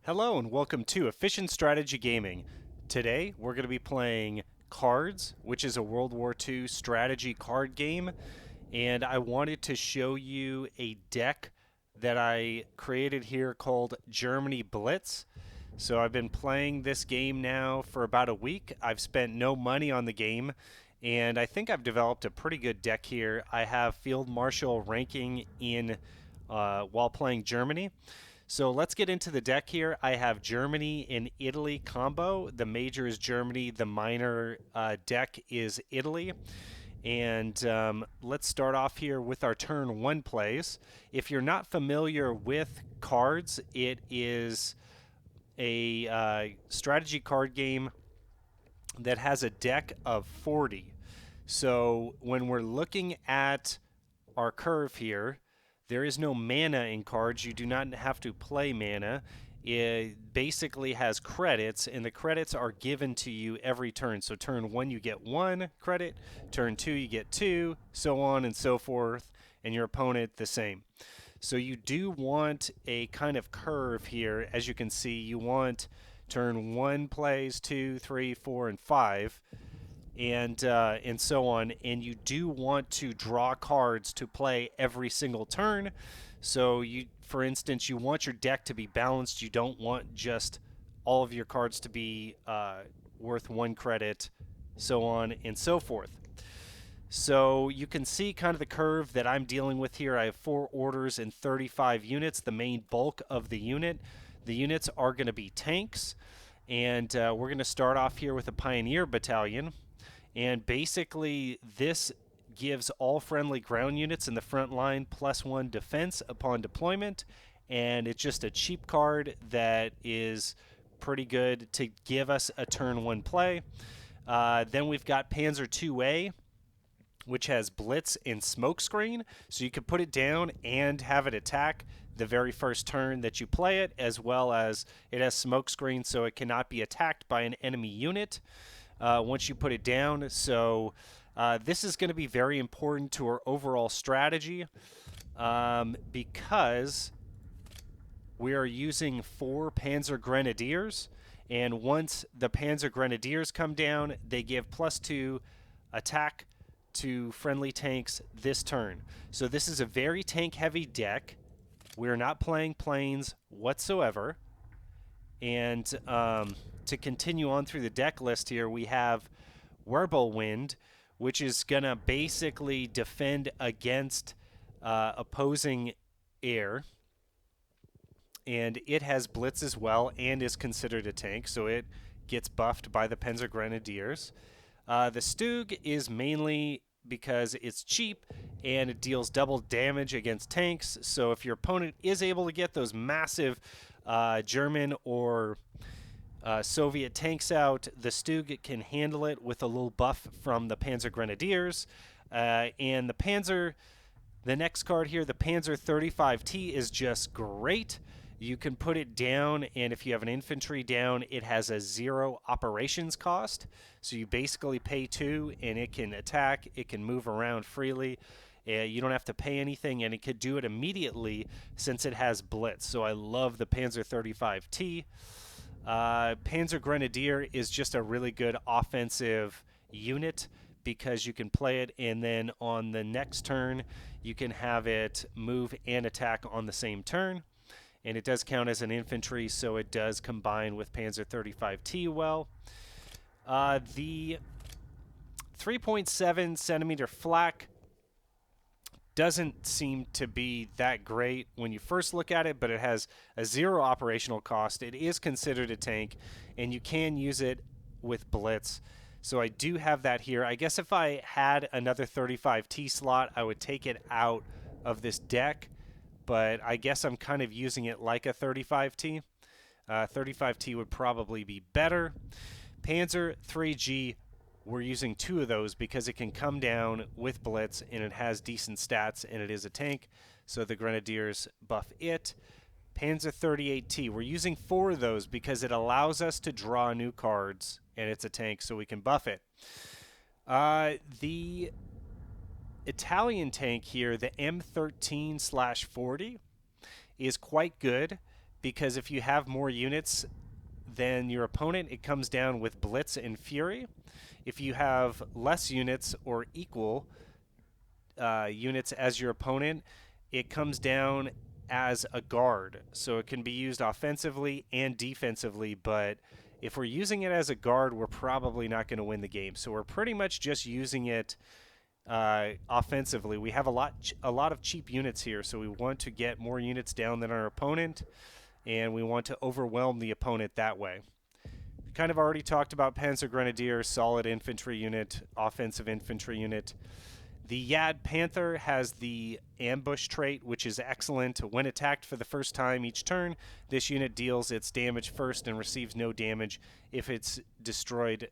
Hello and welcome to Efficient Strategy Gaming. Today we're going to be playing Cards, which is a World War II strategy card game, and I wanted to show you a deck that I created here called Germany Blitz. So I've been playing this game now for about a week. I've spent no money on the game, and I think I've developed a pretty good deck here. I have Field Marshal ranking in while playing Germany. So let's get into the deck here. I have Germany and Italy combo. The major is Germany. The minor deck is Italy. And let's start off here with our turn one plays. If you're not familiar with Cards, it is a strategy card game that has a deck of 40. So when we're looking at our curve here, there is no mana in Cards. You do not have to play mana. It basically has credits, and the credits are given to you every turn. So turn 1 you get 1 credit, turn 2 you get 2, so on and so forth, and your opponent the same. So you do want a kind of curve here. As you can see, you want turn 1 plays 2, 3, 4, and 5, and so on. And you do want to draw cards to play every single turn. So you, for instance, you want your deck to be balanced. You don't want just all of your cards to be worth 1 credit, so on and so forth. So you can see kind of the curve that I'm dealing with here. I have 4 orders and 35 units, the main bulk of the unit. The units are going to be tanks, and we're going to start off here with a Pioneer Battalion. And basically, this gives all friendly ground units in the front line +1 defense upon deployment. And it's just a cheap card that is pretty good to give us a turn 1 play. Then we've got Panzer II-A, which has Blitz and Smokescreen. So you can put it down and have it attack the very first turn that you play it, as well as it has Smokescreen, so it cannot be attacked by an enemy unit once you put it down. So this is going to be very important to our overall strategy because we are using 4 Panzer Grenadiers, and once the Panzer Grenadiers come down, they give +2 attack to friendly tanks this turn. So this is a very tank-heavy deck. We're not playing planes whatsoever. And to continue on through the deck list here, we have Wirbelwind, which is going to basically defend against opposing air. And it has Blitz as well and is considered a tank, so it gets buffed by the Panzer Grenadiers. The Stug is mainly because it's cheap and it deals double damage against tanks. So if your opponent is able to get those massive German or Soviet tanks out, the Stug can handle it with a little buff from the Panzer Grenadiers. And the next card here, the Panzer 35T, is just great. You can put it down, and if you have an infantry down, it has a 0 operations cost. So you basically pay 2, and it can attack. It can move around freely. You don't have to pay anything, and it could do it immediately since it has Blitz. So I love the Panzer 35T. Panzer Grenadier is just a really good offensive unit because you can play it, and then on the next turn, you can have it move and attack on the same turn. And it does count as an infantry, so it does combine with Panzer 35T well. The 3.7 centimeter flak doesn't seem to be that great when you first look at it, but it has a 0 operational cost. It is considered a tank, and you can use it with Blitz. So I do have that here. I guess if I had another 35T slot, I would take it out of this deck, but I guess I'm kind of using it like a 35T. 35T would probably be better. Panzer 3G, we're using 2 of those because it can come down with Blitz, and it has decent stats, and it is a tank, so the Grenadiers buff it. Panzer 38T, we're using 4 of those because it allows us to draw new cards, and it's a tank, so we can buff it. The Italian tank here, the M13/40, is quite good because if you have more units than your opponent, it comes down with Blitz and Fury. If you have less units or equal units as your opponent, it comes down as a guard. So it can be used offensively and defensively, but if we're using it as a guard, we're probably not going to win the game. So we're pretty much just using it offensively. We have a lot of cheap units here, so we want to get more units down than our opponent, and we want to overwhelm the opponent that way. Kind of already talked about Panzer Grenadier, solid infantry unit, offensive infantry unit. The Yad Panther has the ambush trait, which is excellent. When attacked for the first time each turn, this unit deals its damage first and receives no damage if it's destroyed.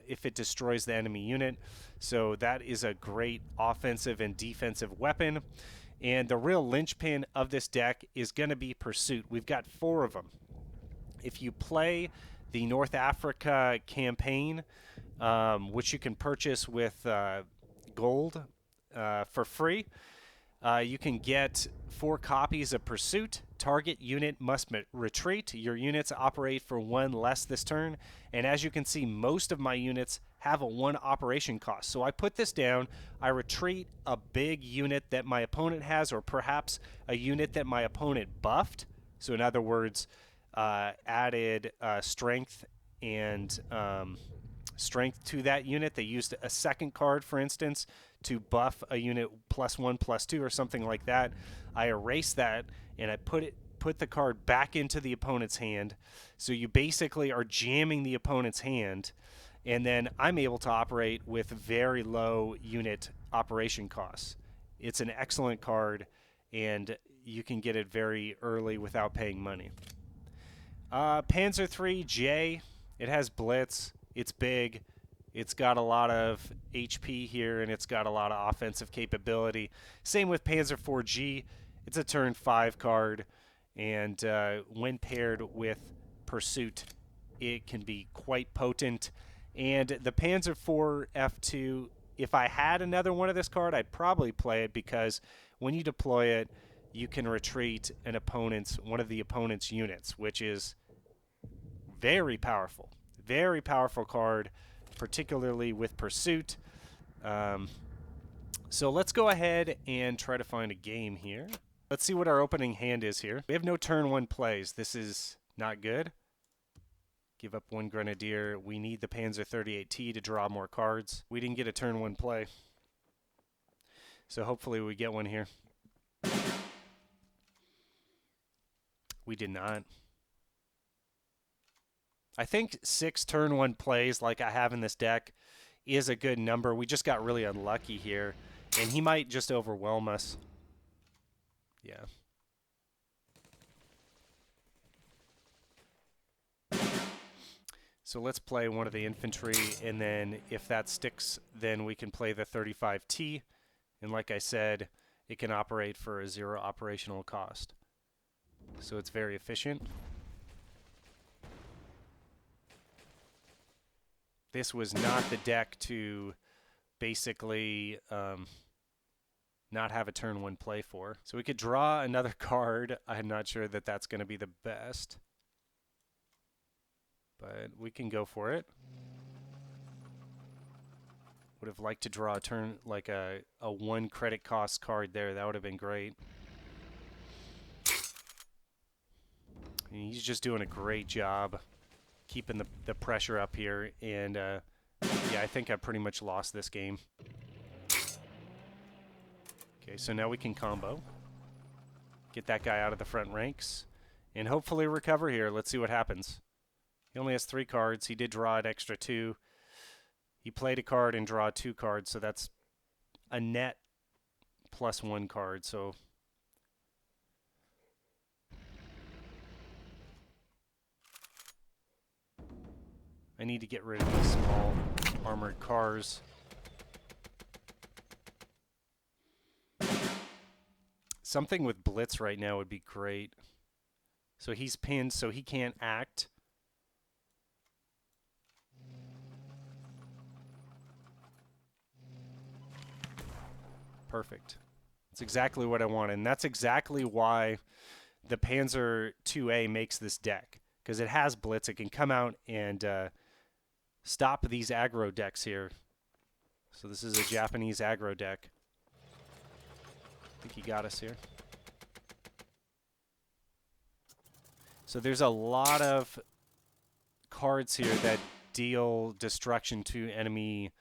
If it destroys the enemy unit. So that is a great offensive and defensive weapon. And the real linchpin of this deck is going to be Pursuit. We've got 4 of them. If you play the North Africa campaign, which you can purchase with gold for free, you can get 4 copies of Pursuit. Target unit must retreat. Your units operate for 1 less this turn. And as you can see, most of my units have a 1 operation cost. So I put this down. I retreat a big unit that my opponent has, or perhaps a unit that my opponent buffed. So in other words, added strength and strength to that unit. They used a second card, for instance, to buff a unit +1/+2 or something like that. I erase that and I put the card back into the opponent's hand. So you basically are jamming the opponent's hand, and then I'm able to operate with very low unit operation costs. It's an excellent card, and you can get it very early without paying money. Panzer III-J, it has Blitz. It's big. It's got a lot of HP here, and it's got a lot of offensive capability. Same with Panzer IV-G. It's a turn 5 card, and when paired with Pursuit, it can be quite potent. And the Panzer IV F2, if I had another one of this card, I'd probably play it, because when you deploy it, you can retreat one of the opponent's units, which is very powerful. Very powerful card, particularly with Pursuit. So let's go ahead and try to find a game here. Let's see what our opening hand is here. We have no turn 1 plays. This is not good. Give up 1 Grenadier. We need the Panzer 38T to draw more cards. We didn't get a turn 1 play. So hopefully we get one here. We did not. I think 6 turn 1 plays like I have in this deck is a good number. We just got really unlucky here, and he might just overwhelm us. Yeah. So let's play one of the infantry, and then if that sticks, then we can play the 35T. And like I said, it can operate for a 0 operational cost. So it's very efficient. This was not the deck to basically not have a turn 1 play for. So we could draw another card. I'm not sure that that's going to be the best, but we can go for it. Would have liked to draw a turn, like a 1 credit cost card there. That would have been great. And he's just doing a great job keeping the pressure up here, and yeah, I think I pretty much lost this game. Okay, so now we can combo. Get that guy out of the front ranks, and hopefully recover here. Let's see what happens. He only has 3 cards. He did draw an extra 2. He played a card and draw 2 cards, so that's a net +1 card, so... I need to get rid of these small armored cars. Something with Blitz right now would be great. So he's pinned, so he can't act. Perfect. That's exactly what I wanted, and that's exactly why the Panzer 2A makes this deck, because it has Blitz. It can come out and stop these aggro decks here. So this is a Japanese aggro deck. I think he got us here. So there's a lot of cards here that deal destruction to enemy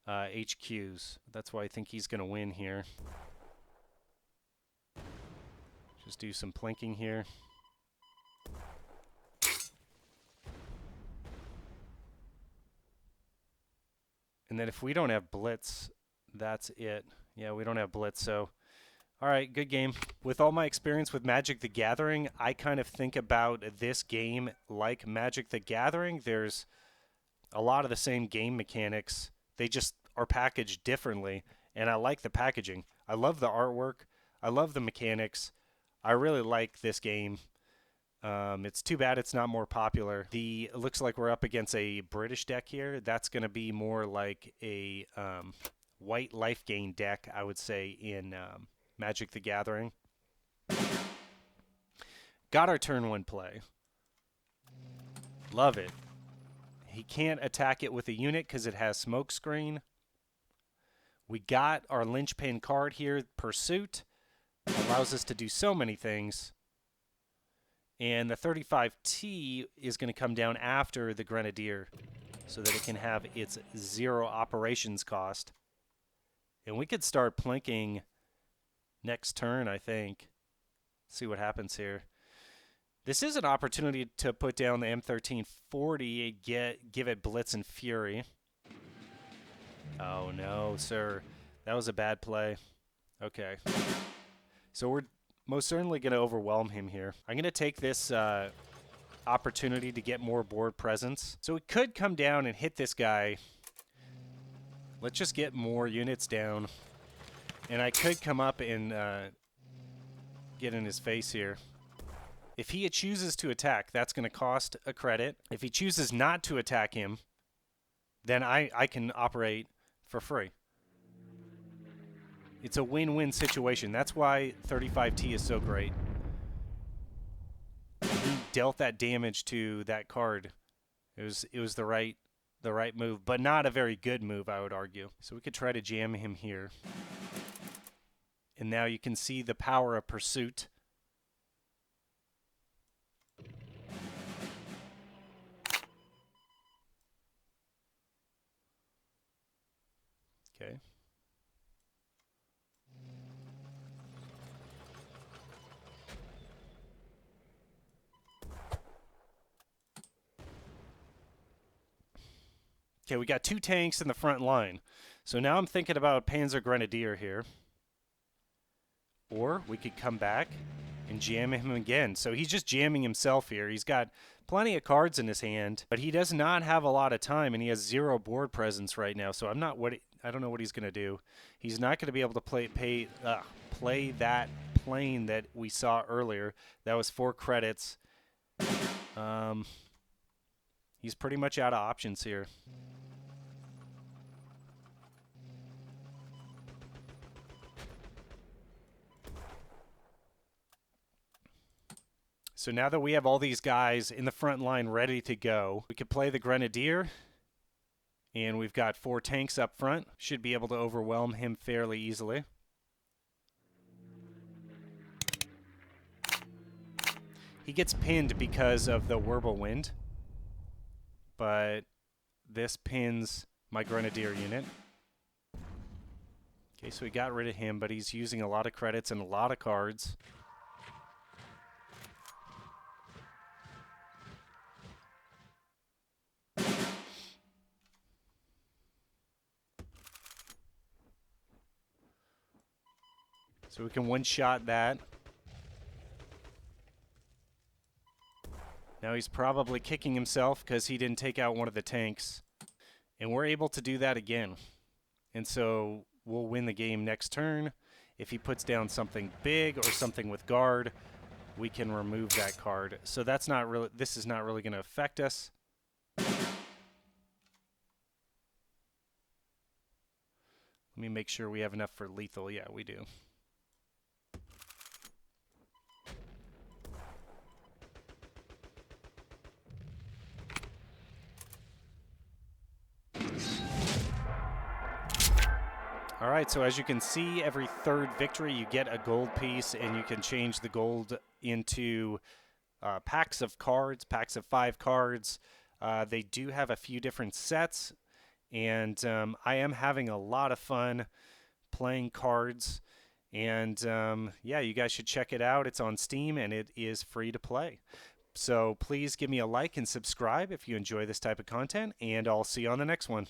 HQs. That's why I think he's going to win here. Just do some plinking here. And then if we don't have Blitz, that's it. Yeah, we don't have Blitz, so... All right, good game. With all my experience with Magic the Gathering, I kind of think about this game like Magic the Gathering. There's a lot of the same game mechanics. They just are packaged differently, and I like the packaging. I love the artwork. I love the mechanics. I really like this game. It's too bad it's not more popular. It looks like we're up against a British deck here. That's going to be more like a white life gain deck, I would say, in Magic the Gathering. Got our turn 1 play. Love it. He can't attack it with a unit because it has Smokescreen. We got our linchpin card here, Pursuit. Allows us to do so many things. And the 35T is going to come down after the Grenadier so that it can have its 0 operations cost. And we could start plinking next turn, I think. See what happens here. This is an opportunity to put down the M1340 and give it Blitz and Fury. Oh no, sir. That was a bad play. Okay. So we're most certainly going to overwhelm him here. I'm going to take this opportunity to get more board presence. So we could come down and hit this guy. Let's just get more units down. And I could come up and get in his face here. If he chooses to attack, that's going to cost a credit. If he chooses not to attack him, then I can operate for free. It's a win-win situation. That's why 35T is so great. He dealt that damage to that card. It was the right move, but not a very good move, I would argue. So we could try to jam him here. And now you can see the power of Pursuit. Okay. Okay, we got 2 tanks in the front line. So now I'm thinking about Panzer Grenadier here. Or we could come back and jam him again. So he's just jamming himself here. He's got plenty of cards in his hand, but he does not have a lot of time, and he has 0 board presence right now. So I don't know what he's going to do. He's not going to be able to play that plane that we saw earlier. That was 4 credits. He's pretty much out of options here. So now that we have all these guys in the front line ready to go, we could play the Grenadier. And we've got 4 tanks up front. Should be able to overwhelm him fairly easily. He gets pinned because of the Whirlwind. But this pins my Grenadier unit. Okay, so we got rid of him, but he's using a lot of credits and a lot of cards. So we can one-shot that. Now he's probably kicking himself because he didn't take out one of the tanks. And we're able to do that again. And so we'll win the game next turn. If he puts down something big or something with guard, we can remove that card. So that's not really, this is not really going to affect us. Let me make sure we have enough for lethal. Yeah, we do. All right, so as you can see, every third victory you get a gold piece, and you can change the gold into packs of cards, packs of 5 cards. They do have a few different sets, and I am having a lot of fun playing cards. And yeah, you guys should check it out. It's on Steam, and it is free to play. So please give me a like and subscribe if you enjoy this type of content, and I'll see you on the next one.